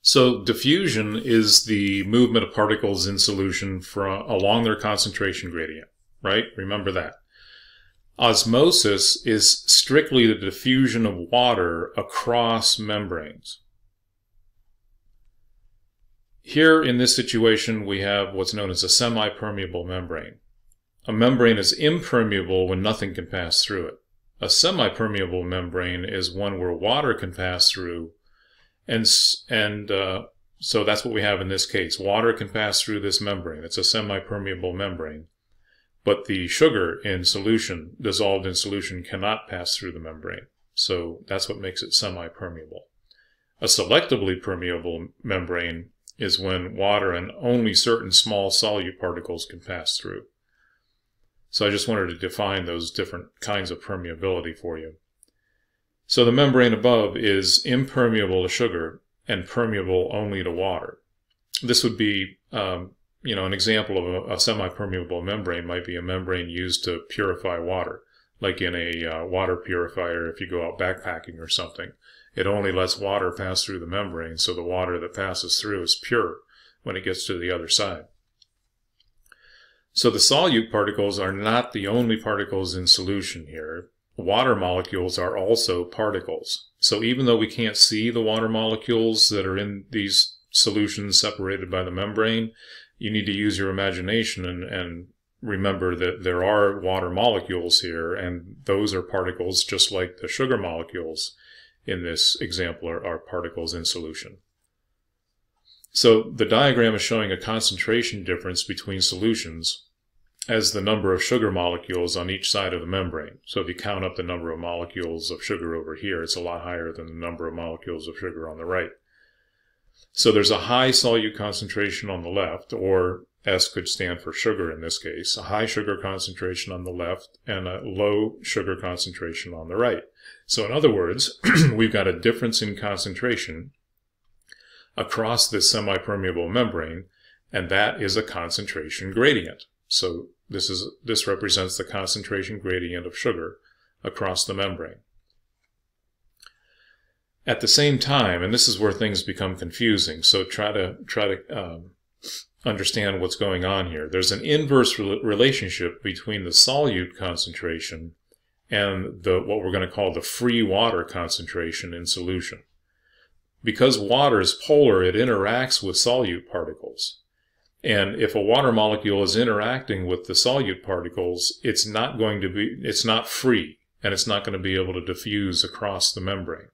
So diffusion is the movement of particles in solution along their concentration gradient, right? Remember that. Osmosis is strictly the diffusion of water across membranes. Here in this situation we have what's known as a semi-permeable membrane. A membrane is impermeable when nothing can pass through it. A semi-permeable membrane is one where water can pass through, and so that's what we have in this case. Water can pass through this membrane. It's a semi-permeable membrane. But the sugar in solution, dissolved in solution, cannot pass through the membrane. So that's what makes it semi-permeable. A selectively permeable membrane is when water and only certain small solute particles can pass through. So I just wanted to define those different kinds of permeability for you. So the membrane above is impermeable to sugar and permeable only to water. This would be, an example of a semi-permeable membrane might be a membrane used to purify water, like in a water purifier if you go out backpacking or something. It only lets water pass through the membrane, so the water that passes through is pure when it gets to the other side. So the solute particles are not the only particles in solution here. Water molecules are also particles. So even though we can't see the water molecules that are in these solutions separated by the membrane, you need to use your imagination and remember that there are water molecules here, and those are particles just like the sugar molecules in this example are particles in solution. So the diagram is showing a concentration difference between solutions as the number of sugar molecules on each side of the membrane. So if you count up the number of molecules of sugar over here, it's a lot higher than the number of molecules of sugar on the right. So there's a high solute concentration on the left, or S could stand for sugar in this case, a high sugar concentration on the left and a low sugar concentration on the right. So in other words, we've got a difference in concentration across this semi-permeable membrane, and that is a concentration gradient. So this represents the concentration gradient of sugar across the membrane. At the same time, and this is where things become confusing, so try to understand what's going on here. There's an inverse relationship between the solute concentration and what we're going to call the free water concentration in solution. Because water is polar, it interacts with solute particles. And if a water molecule is interacting with the solute particles, it's not free, and it's not going to be able to diffuse across the membrane.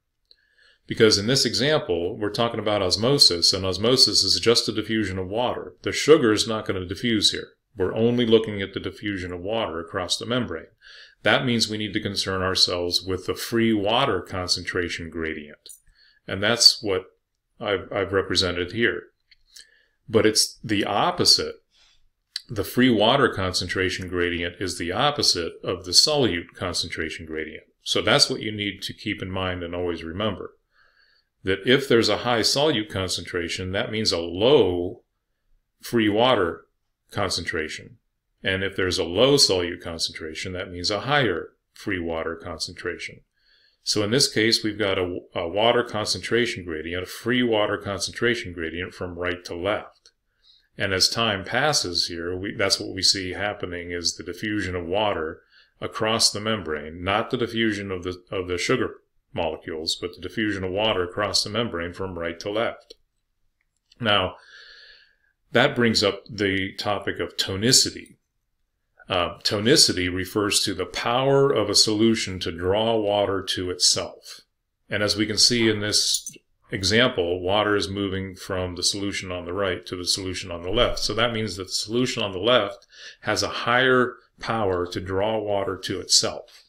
Because in this example, we're talking about osmosis, and osmosis is just a diffusion of water. The sugar is not going to diffuse here. We're only looking at the diffusion of water across the membrane. That means we need to concern ourselves with the free water concentration gradient. And that's what I've represented here. But it's the opposite. The free water concentration gradient is the opposite of the solute concentration gradient. So that's what you need to keep in mind and always remember. That if there's a high solute concentration, that means a low free water concentration. And if there's a low solute concentration, that means a higher free water concentration. So in this case, we've got a water concentration gradient, a free water concentration gradient from right to left. And as time passes here, that's what we see happening is the diffusion of water across the membrane, not the diffusion of the sugar molecules, but the diffusion of water across the membrane from right to left. Now, that brings up the topic of tonicity. Tonicity refers to the power of a solution to draw water to itself. And as we can see in this example, water is moving from the solution on the right to the solution on the left. So that means that the solution on the left has a higher power to draw water to itself.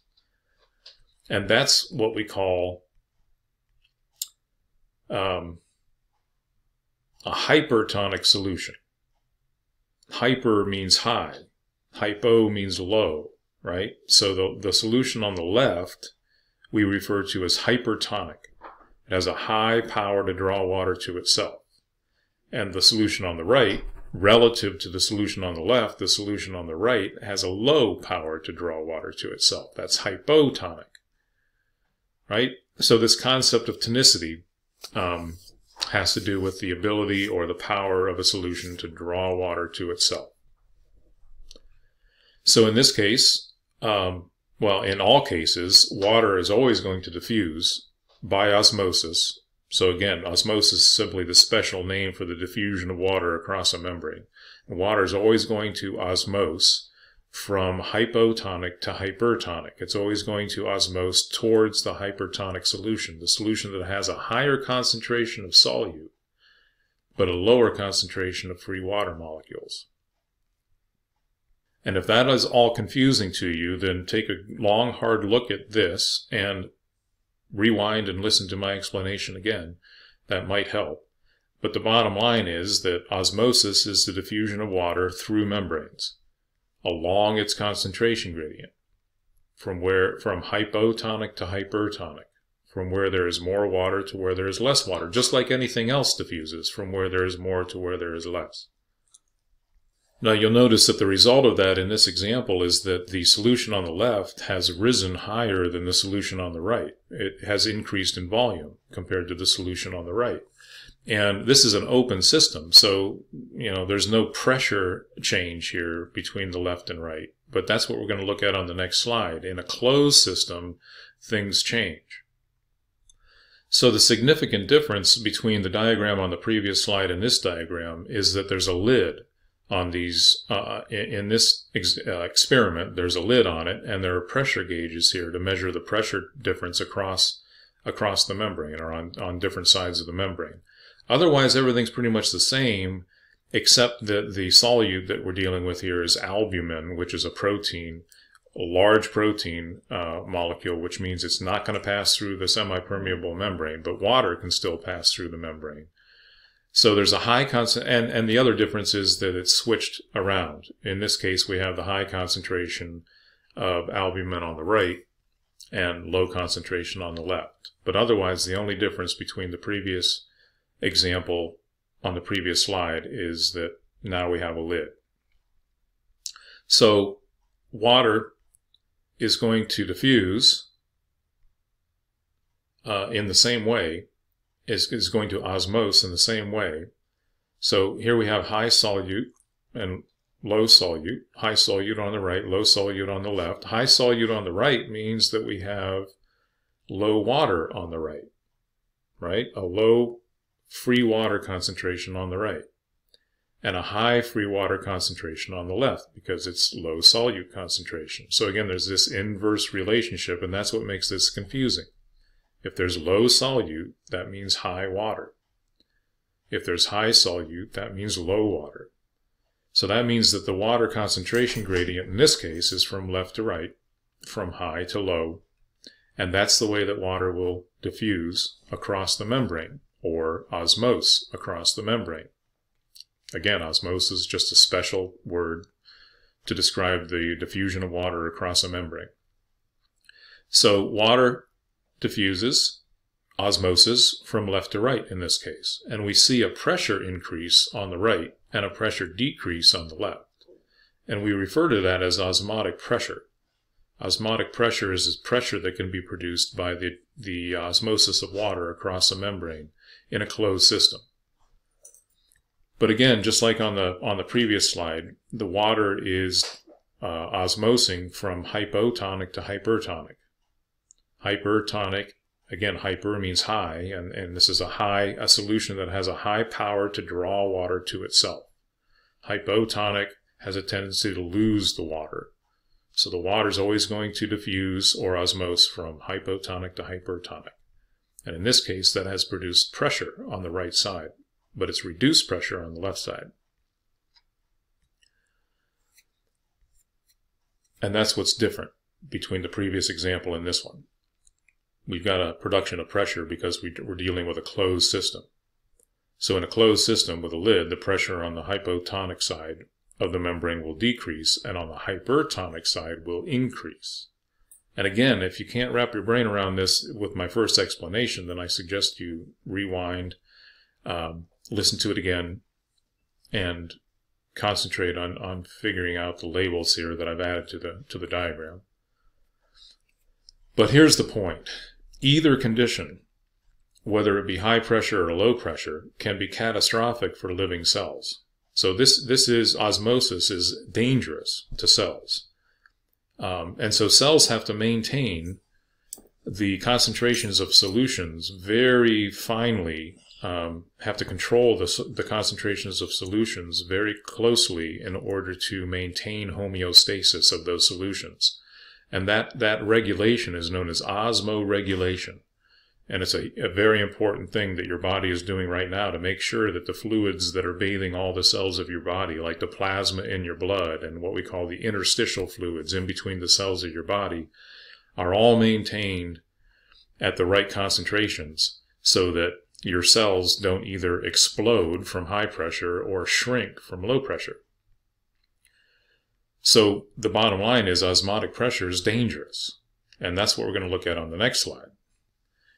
And that's what we call a hypertonic solution. Hyper means high. Hypo means low, right? So the solution on the left we refer to as hypertonic. It has a high power to draw water to itself. And the solution on the right, relative to the solution on the left, the solution on the right has a low power to draw water to itself. That's hypotonic, right? So this concept of tonicity has to do with the ability or the power of a solution to draw water to itself. So in this case, well, in all cases, water is always going to diffuse by osmosis. So again, osmosis is simply the special name for the diffusion of water across a membrane. And water is always going to osmose from hypotonic to hypertonic. It's always going to osmose towards the hypertonic solution, the solution that has a higher concentration of solute, but a lower concentration of free water molecules. And if that is all confusing to you, then take a long, hard look at this and rewind and listen to my explanation again. That might help. But the bottom line is that osmosis is the diffusion of water through membranes along its concentration gradient, from hypotonic to hypertonic, from where there is more water to where there is less water, just like anything else diffuses, from where there is more to where there is less. Now you'll notice that the result of that in this example is that the solution on the left has risen higher than the solution on the right. It has increased in volume compared to the solution on the right. And this is an open system, so there's no pressure change here between the left and right. But that's what we're going to look at on the next slide. In a closed system, things change. So the significant difference between the diagram on the previous slide and this diagram is that there's a lid on these. In this experiment, there's a lid on it, and there are pressure gauges here to measure the pressure difference across the membrane, or on different sides of the membrane. Otherwise, everything's pretty much the same, except that the solute that we're dealing with here is albumin, which is a protein, a large protein molecule, which means it's not going to pass through the semi-permeable membrane, but water can still pass through the membrane. So there's a high concentration, and the other difference is that it's switched around. In this case, we have the high concentration of albumin on the right and low concentration on the left. But otherwise, the only difference between the previous example on the previous slide is that now we have a lid. So water is going to diffuse in the same way, is going to osmose in the same way. So here we have high solute and low solute. High solute on the right, low solute on the left. High solute on the right means that we have low water on the right, right? A low free water concentration on the right, and a high free water concentration on the left, because it's low solute concentration. So again, there's this inverse relationship, and that's what makes this confusing. If there's low solute, that means high water. If there's high solute, that means low water. So that means that the water concentration gradient in this case is from left to right, from high to low, and that's the way that water will diffuse across the membrane, or osmose across the membrane. Again, osmosis is just a special word to describe the diffusion of water across a membrane. So water diffuses, osmosis, from left to right in this case. And we see a pressure increase on the right and a pressure decrease on the left. And we refer to that as osmotic pressure. Osmotic pressure is pressure that can be produced by the osmosis of water across a membrane in a closed system. But again, just like on the previous slide, the water is osmosing from hypotonic to hypertonic. Hypertonic, again, hyper means high, and this is a solution that has a high power to draw water to itself. Hypotonic has a tendency to lose the water. So the water is always going to diffuse or osmose from hypotonic to hypertonic. And in this case, that has produced pressure on the right side, but it's reduced pressure on the left side. And that's what's different between the previous example and this one. We've got a production of pressure because we're dealing with a closed system. So in a closed system with a lid, the pressure on the hypotonic side of the membrane will decrease, and on the hypertonic side will increase. And again, if you can't wrap your brain around this with my first explanation, then I suggest you rewind, listen to it again, and concentrate on figuring out the labels here that I've added to the diagram. But here's the point. Either condition, whether it be high pressure or low pressure, can be catastrophic for living cells. So osmosis is dangerous to cells. And so cells have to maintain the concentrations of solutions very finely, have to control the concentrations of solutions very closely in order to maintain homeostasis of those solutions. And that regulation is known as osmoregulation. And it's a very important thing that your body is doing right now to make sure that the fluids that are bathing all the cells of your body, like the plasma in your blood and what we call the interstitial fluids in between the cells of your body, are all maintained at the right concentrations so that your cells don't either explode from high pressure or shrink from low pressure. So the bottom line is osmotic pressure is dangerous. And that's what we're going to look at on the next slide.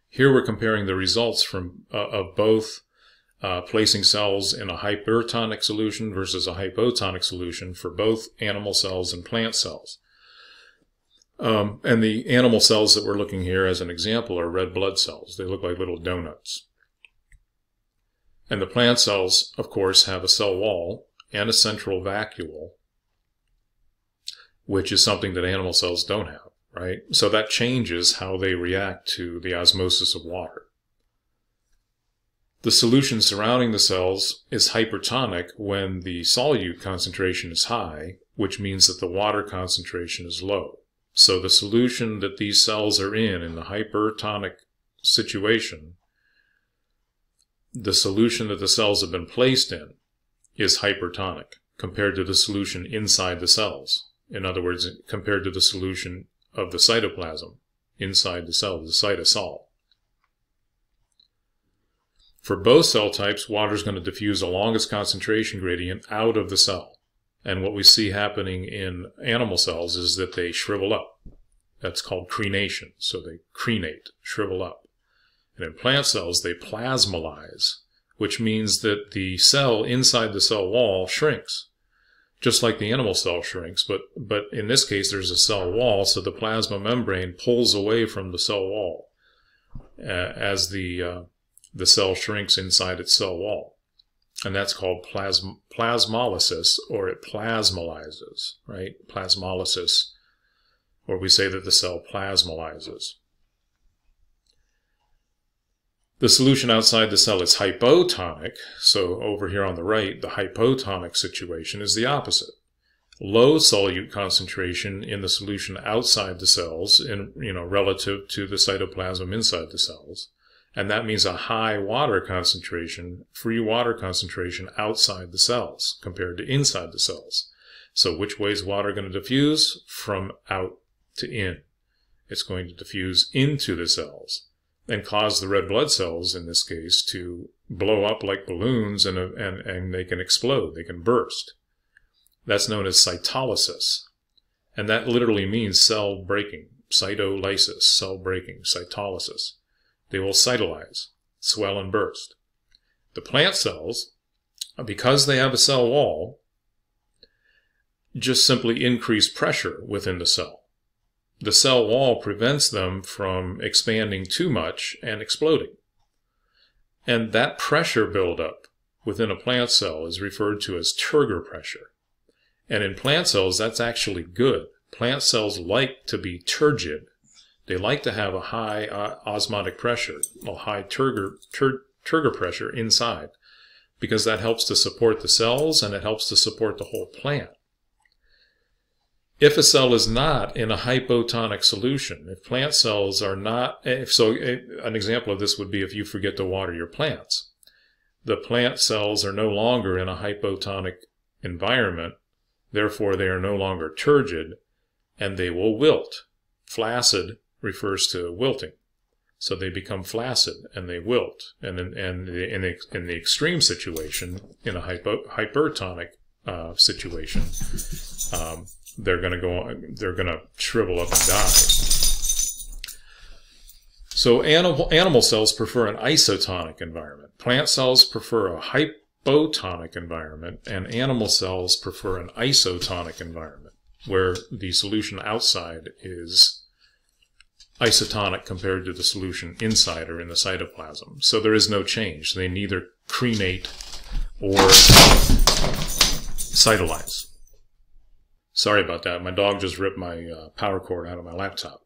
Here we're comparing the results of both placing cells in a hypertonic solution versus a hypotonic solution for both animal cells and plant cells. And the animal cells that we're looking here as an example are red blood cells. They look like little donuts. And the plant cells, of course, have a cell wall and a central vacuole, which is something that animal cells don't have, right? So that changes how they react to the osmosis of water. The solution surrounding the cells is hypertonic when the solute concentration is high, which means that the water concentration is low. So the solution that these cells are in the hypertonic situation, the solution that the cells have been placed in is hypertonic compared to the solution inside the cells. In other words, compared to the solution of the cytoplasm inside the cell, the cytosol. For both cell types, water is going to diffuse along its concentration gradient out of the cell. And what we see happening in animal cells is that they shrivel up. That's called crenation. So they crenate, shrivel up. And in plant cells, they plasmolyze, which means that the cell inside the cell wall shrinks, just like the animal cell shrinks. But in this case, there's a cell wall, so the plasma membrane pulls away from the cell wall as the cell shrinks inside its cell wall. And that's called plasmolysis, or it plasmolyzes, right? Plasmolysis, or we say that the cell plasmolyzes. The solution outside the cell is hypotonic, so over here on the right, the hypotonic situation is the opposite. Low solute concentration in the solution outside the cells, relative to the cytoplasm inside the cells. And that means a high water concentration, free water concentration outside the cells compared to inside the cells. So which way is water going to diffuse? From out to in. It's going to diffuse into the cells and cause the red blood cells, in this case, to blow up like balloons and they can explode, they can burst. That's known as cytolysis. And that literally means cell breaking, cytolysis, cell breaking, cytolysis. They will cytolyze, swell and burst. The plant cells, because they have a cell wall, just simply increase pressure within the cell. The cell wall prevents them from expanding too much and exploding. And that pressure buildup within a plant cell is referred to as turgor pressure. And in plant cells, that's actually good. Plant cells like to be turgid. They like to have a high osmotic pressure, a high turgor pressure inside, because that helps to support the cells and it helps to support the whole plant. If a cell is not in a hypotonic solution, if plant cells are not, an example of this would be if you forget to water your plants. The plant cells are no longer in a hypotonic environment, therefore they are no longer turgid, and they will wilt. Flaccid refers to wilting. So they become flaccid and they wilt. And in the extreme situation, in a hypertonic situation, they're going to shrivel up and die. So animal cells prefer an isotonic environment. Plant cells prefer a hypotonic environment, and animal cells prefer an isotonic environment, where the solution outside is isotonic compared to the solution inside or in the cytoplasm. So there is no change. They neither crenate or cytolyze. Sorry about that. My dog just ripped my power cord out of my laptop.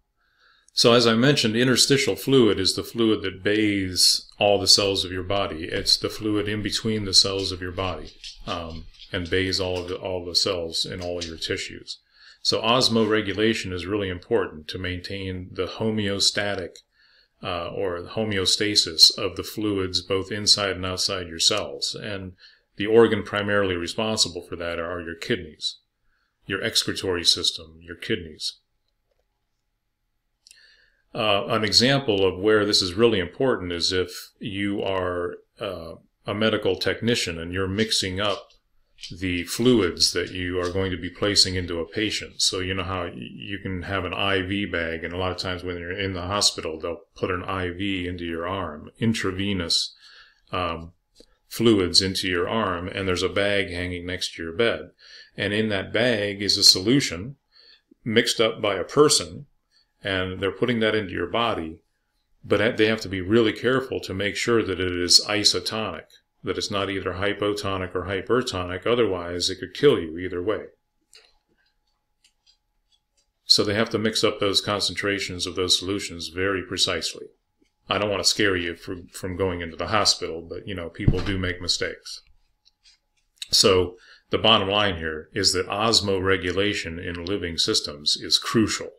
So as I mentioned, interstitial fluid is the fluid that bathes all the cells of your body. It's the fluid in between the cells of your body, and bathes all the cells in all of your tissues. So osmoregulation is really important to maintain the homeostatic or the homeostasis of the fluids both inside and outside your cells. And the organ primarily responsible for that are your kidneys, your excretory system, your kidneys. An example of where this is really important is if you are a medical technician and you're mixing up the fluids that you are going to be placing into a patient. So you know how you can have an IV bag, and a lot of times when you're in the hospital, they'll put an IV into your arm, intravenous fluids into your arm, and there's a bag hanging next to your bed. And in that bag is a solution mixed up by a person, and they're putting that into your body, but they have to be really careful to make sure that it is isotonic, that it's not either hypotonic or hypertonic, otherwise it could kill you either way. So they have to mix up those concentrations of those solutions very precisely. I don't want to scare you from going into the hospital, but you know, people do make mistakes. So the bottom line here is that osmoregulation in living systems is crucial.